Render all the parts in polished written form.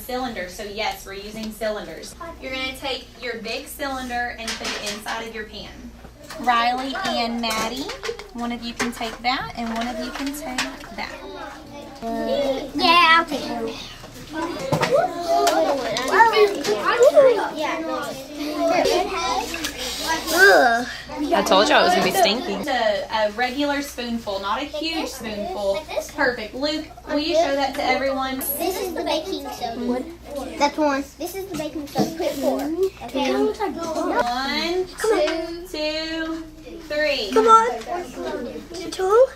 cylinders. So yes, we're using cylinders. You're going to take your big cylinder and put it inside of your pan. Riley and Maddie, one of you can take that and one of you can take that. Yeah, I'll take one. I told y'all it was going to be stinky. A regular spoonful, not a huge spoonful. Perfect. Luke, will you show that to everyone? This is the baking soda. That's one. This is the baking soda. Put 4. Okay. 1, 2, 3. Come on. 2.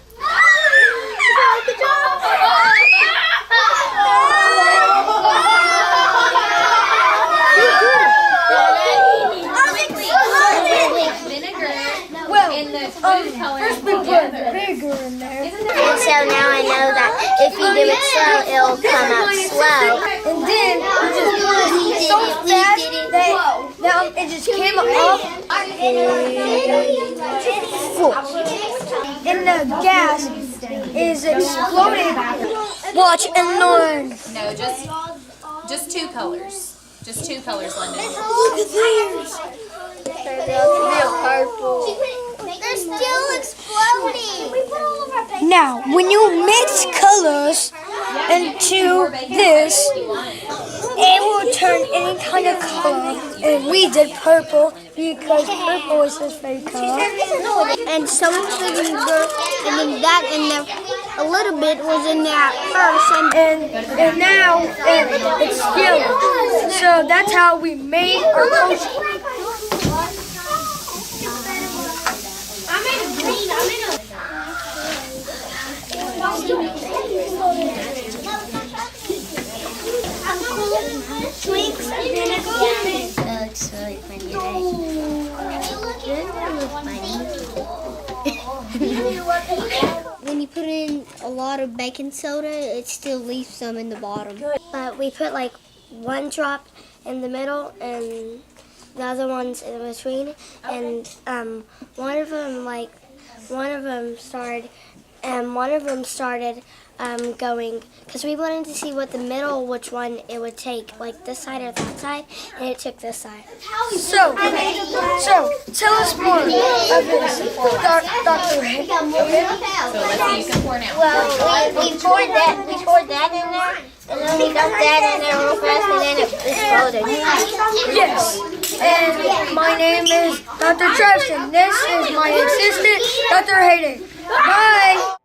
Good job. And the food coloring together. Bigger in there. And so now I know that if you do it slow, it'll come out slow. And then you just put it so fast that it just came up. And the gas is exploding. Watch and learn. No, just 2 colors. Just 2 colors, London. Look at theirs. They're purple. They're still exploding. Now, when you mix colors into this, it will turn any kind of color. And we did purple because purple is his favorite color. And some sugar, and then that in there, a little bit was in there at first, and now it's yellow. So that's how we made our potion. That looks really funny, right? When you put in a lot of baking soda, it still leaves some in the bottom. But we put like 1 drop in the middle and the other ones in between. And one of them started going, because we wanted to see what the middle, which one it would take, like this side or that side, and it took this side. So tell us more of this, Dr. Ray. So let's see, you can pour now. Well, we poured that in there, and then we dumped that in there real fast, and then it exploded. Yes, and my name is Dr. Travis, and this is my assistant, Dr. Hayden. Bye!